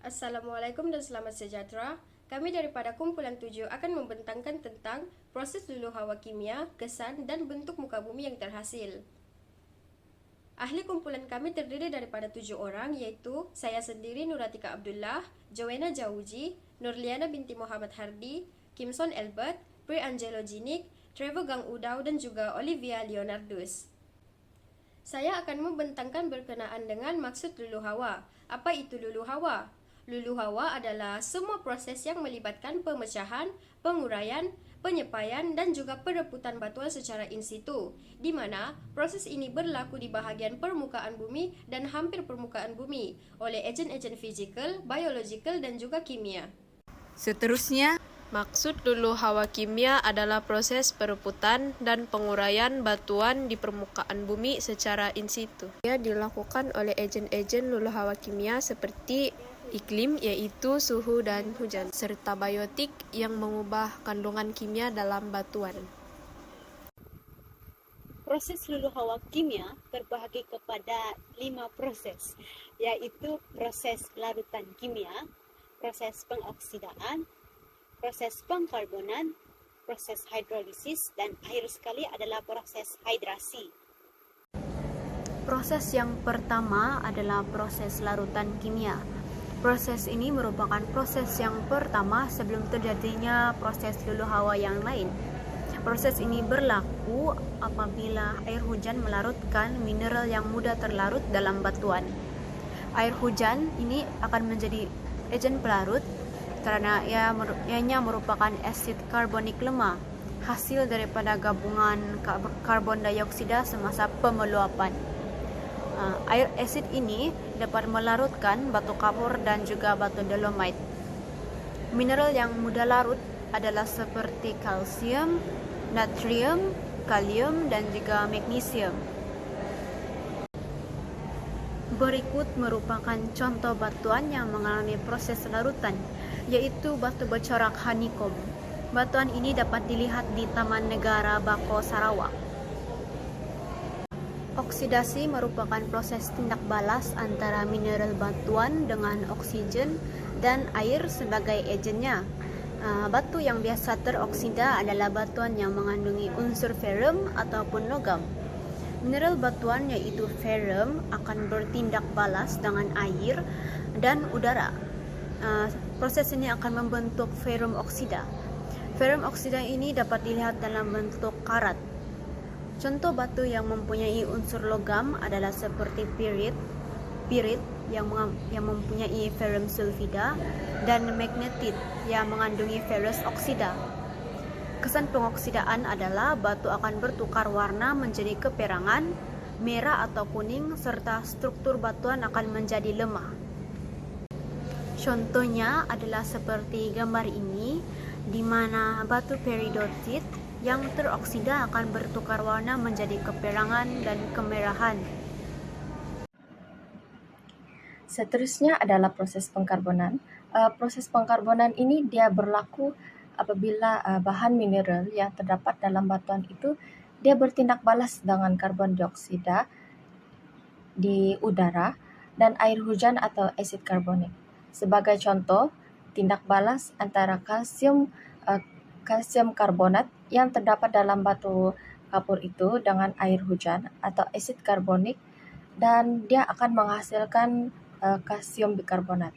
Assalamualaikum dan selamat sejahtera. Kami daripada kumpulan 7 akan membentangkan tentang proses luluh hawa kimia, kesan dan bentuk muka bumi yang terhasil. Ahli kumpulan kami terdiri daripada 7 orang, iaitu saya sendiri Nuratika Abdullah, Joanna Jauji, Nurliana binti Muhammad Hardi, Kimson Albert, Pri Angelo Jinik, Trevor Gang Udau dan juga Olivia Leonardus. Saya akan membentangkan berkenaan dengan maksud luluh hawa. Apa itu luluh hawa? Luluh hawa adalah semua proses yang melibatkan pemecahan, penguraian, penyepaian dan juga perebutan batuan secara in situ, di mana proses ini berlaku di bahagian permukaan bumi dan hampir permukaan bumi oleh ejen-ejen fizikal, biologikal dan juga kimia. Seterusnya, maksud luluh hawa kimia adalah proses perebutan dan penguraian batuan di permukaan bumi secara in situ. Ia dilakukan oleh ejen-ejen luluh hawa kimia seperti iklim, yaitu suhu dan hujan, serta biotik yang mengubah kandungan kimia dalam batuan. Proses luluh hawa kimia terbahagi kepada 5 proses, yaitu proses larutan kimia, proses pengoksidaan, proses pengkarbonan, proses hidrolisis, dan akhir sekali adalah proses hidrasi. Proses yang pertama adalah proses larutan kimia. Proses ini merupakan proses yang pertama sebelum terjadinya proses luluh hawa yang lain. Proses ini berlaku apabila air hujan melarutkan mineral yang mudah terlarut dalam batuan. Air hujan ini akan menjadi ejen pelarut karena ianya merupakan asid karbonik lemah, hasil daripada gabungan karbon dioksida semasa pemeluapan. Air asid ini dapat melarutkan batu kapur dan juga batu dolomite. Mineral yang mudah larut adalah seperti kalsium, natrium, kalium, dan juga magnesium. Berikut merupakan contoh batuan yang mengalami proses larutan, yaitu batu bercorak honeycomb. Batuan ini dapat dilihat di Taman Negara Bako, Sarawak. Oksidasi merupakan proses tindak balas antara mineral batuan dengan oksigen dan air sebagai ejennya. Batu yang biasa teroksida adalah batuan yang mengandungi unsur ferrum ataupun logam. Mineral batuan yaitu ferrum akan bertindak balas dengan air dan udara. Proses ini akan membentuk ferrum oksida. Ferrum oksida ini dapat dilihat dalam bentuk karat. Contoh batu yang mempunyai unsur logam adalah seperti pirit yang mempunyai ferrum sulfida dan magnetit yang mengandungi ferrous oksida. Kesan pengoksidaan adalah batu akan bertukar warna menjadi keperangan, merah atau kuning, serta struktur batuan akan menjadi lemah. Contohnya adalah seperti gambar ini, di mana batu peridotit yang teroksida akan bertukar warna menjadi keperangan dan kemerahan. Seterusnya adalah proses pengkarbonan. Proses pengkarbonan ini dia berlaku apabila bahan mineral yang terdapat dalam batuan itu dia bertindak balas dengan karbon dioksida di udara dan air hujan atau asid karbonik. Sebagai contoh, tindak balas antara kalsium karbonat yang terdapat dalam batu kapur itu dengan air hujan atau asid karbonik, dan dia akan menghasilkan kalsium bikarbonat.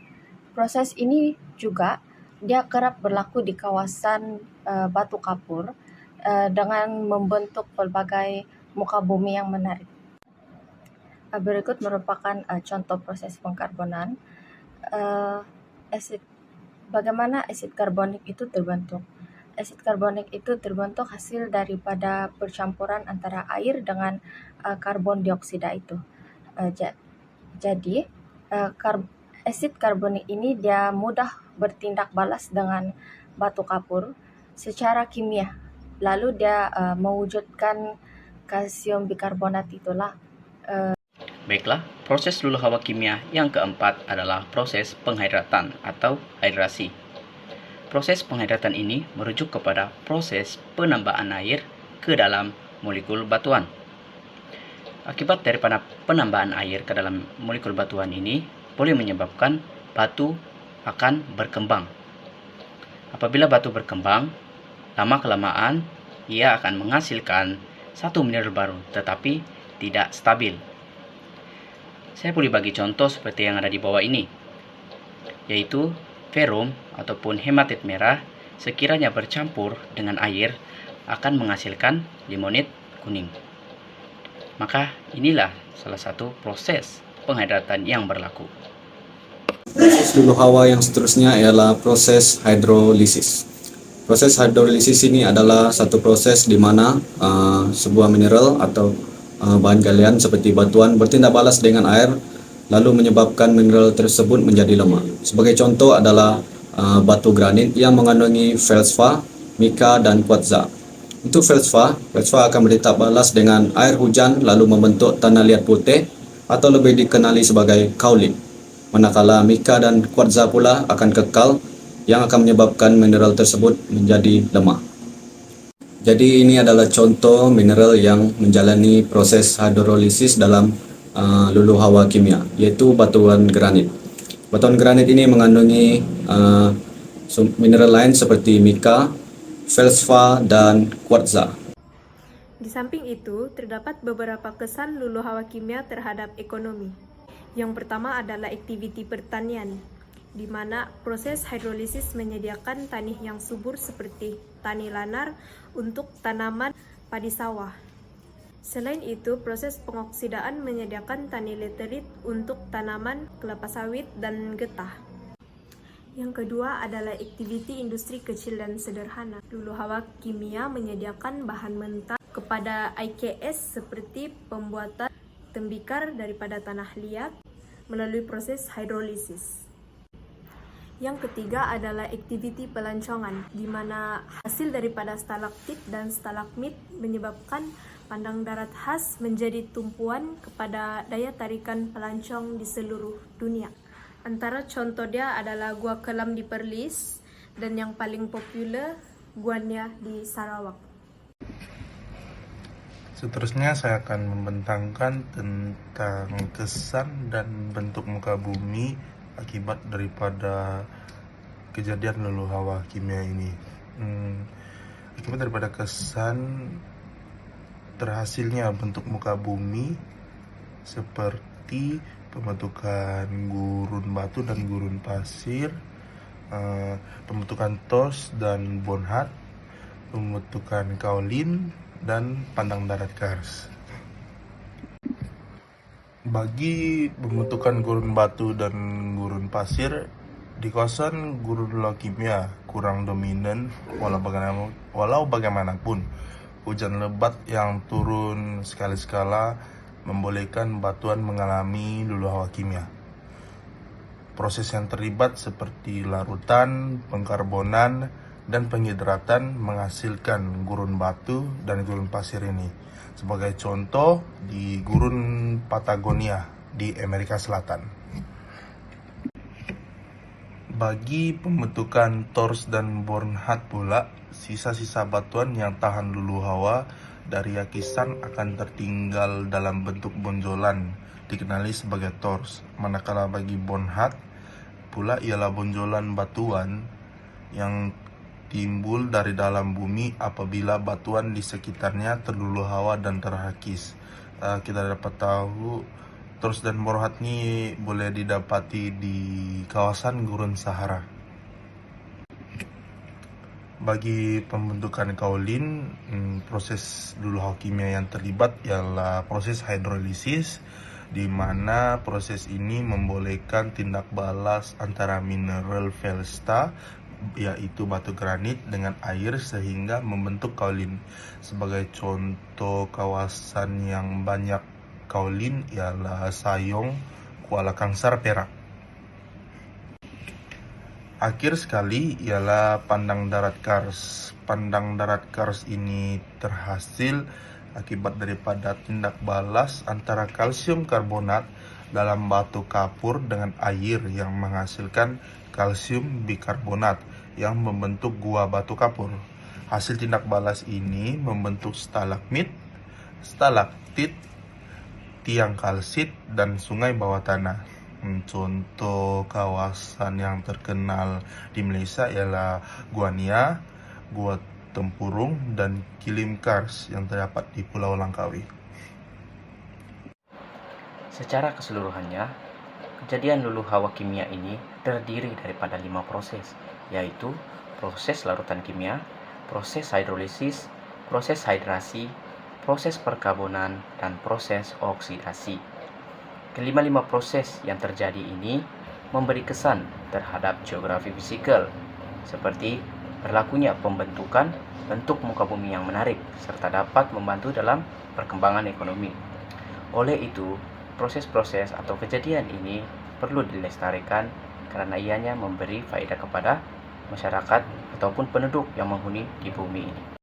Proses ini juga dia kerap berlaku di kawasan batu kapur dengan membentuk pelbagai muka bumi yang menarik. Berikut merupakan contoh proses pengkarbonan. Bagaimana asid karbonik itu terbentuk? Asid karbonik itu terbentuk hasil daripada percampuran antara air dengan karbon dioksida itu. Jadi asid karbonik ini dia mudah bertindak balas dengan batu kapur secara kimia. Lalu dia mewujudkan kalsium bikarbonat itulah. Baiklah, proses luluh hawa kimia yang keempat adalah proses penghidratan atau hidrasi. Proses penghidratan ini merujuk kepada proses penambahan air ke dalam molekul batuan. Akibat daripada penambahan air ke dalam molekul batuan ini boleh menyebabkan batu akan berkembang. Apabila batu berkembang, lama-kelamaan ia akan menghasilkan satu mineral baru tetapi tidak stabil. Saya boleh bagi contoh seperti yang ada di bawah ini, yaitu ferum ataupun hematit merah sekiranya bercampur dengan air akan menghasilkan limonit kuning. Maka inilah salah satu proses penghidratan yang berlaku. Proses luluh hawa yang seterusnya ialah proses hidrolisis. Proses hidrolisis ini adalah satu proses di mana sebuah mineral atau bahan galian seperti batuan bertindak balas dengan air lalu menyebabkan mineral tersebut menjadi lemah. Sebagai contoh adalah batu granit yang mengandungi feldspa, mika dan kuartza. Untuk feldspa akan bertindak balas dengan air hujan lalu membentuk tanah liat putih atau lebih dikenali sebagai kaolin. Manakala mika dan kuartza pula akan kekal yang akan menyebabkan mineral tersebut menjadi lemah. Jadi ini adalah contoh mineral yang menjalani proses hidrolisis dalam luluh hawa kimia, yaitu batuan granit. Batuan granit ini mengandungi mineral lain seperti mika, feldspa, dan kuartza. Di samping itu, terdapat beberapa kesan luluh hawa kimia terhadap ekonomi. Yang pertama adalah aktiviti pertanian, di mana proses hidrolisis menyediakan tanah yang subur seperti tanah lanar untuk tanaman padi sawah. Selain itu, proses pengoksidaan menyediakan tanah laterit untuk tanaman kelapa sawit dan getah. Yang kedua adalah aktiviti industri kecil dan sederhana. Luluh hawa kimia menyediakan bahan mentah kepada IKS seperti pembuatan tembikar daripada tanah liat melalui proses hidrolisis. Yang ketiga adalah aktiviti pelancongan, di mana hasil daripada stalaktit dan stalagmit menyebabkan pandang darat khas menjadi tumpuan kepada daya tarikan pelancong di seluruh dunia. Antara contoh dia adalah Gua Kelam di Perlis dan yang paling populer Gua Nia di Sarawak. Seterusnya saya akan membentangkan tentang kesan dan bentuk muka bumi akibat daripada kejadian luluh hawa kimia ini. Akibat daripada kesan terhasilnya bentuk muka bumi seperti pembentukan gurun batu dan gurun pasir, pembentukan tors dan bonhat, pembentukan kaolin, dan pandang darat kars. Bagi pembentukan gurun batu dan gurun pasir di kawasan gurun leukemia kurang dominan, walau bagaimanapun hujan lebat yang turun sekali-sekala membolehkan batuan mengalami luluh hawa kimia. Proses yang terlibat seperti larutan, pengkarbonan, dan penghidratan menghasilkan gurun batu dan gurun pasir ini. Sebagai contoh di gurun Patagonia di Amerika Selatan. Bagi pembentukan tors dan bonhat pula, sisa-sisa batuan yang tahan luluh hawa dari yakisan akan tertinggal dalam bentuk bonjolan dikenali sebagai tors. Manakala bagi bonhat pula ialah bonjolan batuan yang timbul dari dalam bumi apabila batuan di sekitarnya terluluh hawa dan terhakis. Kita dapat tahu tors dan bonhat ini boleh didapati di kawasan gurun Sahara. Bagi pembentukan kaolin, proses luluh hawa kimia yang terlibat ialah proses hidrolisis, di mana proses ini membolehkan tindak balas antara mineral feldspa yaitu batu granit dengan air sehingga membentuk kaolin. Sebagai contoh kawasan yang banyak kaolin ialah Sayong, Kuala Kangsar, Perak. Akhir sekali ialah pandang darat kars. Pandang darat kars ini terhasil akibat daripada tindak balas antara kalsium karbonat dalam batu kapur dengan air yang menghasilkan kalsium bikarbonat yang membentuk gua batu kapur. Hasil tindak balas ini membentuk stalagmit, stalaktit, tiang kalsit, dan sungai bawah tanah. Contoh kawasan yang terkenal di Malaysia ialah Gua Nia, Gua Tempurung, dan Kilim Kars yang terdapat di Pulau Langkawi. Secara keseluruhannya, kejadian luluh hawa kimia ini terdiri daripada 5 proses, yaitu proses larutan kimia, proses hidrolisis, proses hidrasi, proses perkarbonan, dan proses oksidasi. Kelima-lima proses yang terjadi ini memberi kesan terhadap geografi fisikal, seperti berlakunya pembentukan bentuk muka bumi yang menarik, serta dapat membantu dalam perkembangan ekonomi. Oleh itu, proses-proses atau kejadian ini perlu dilestarikan karena ianya memberi faedah kepada masyarakat ataupun penduduk yang menghuni di bumi ini.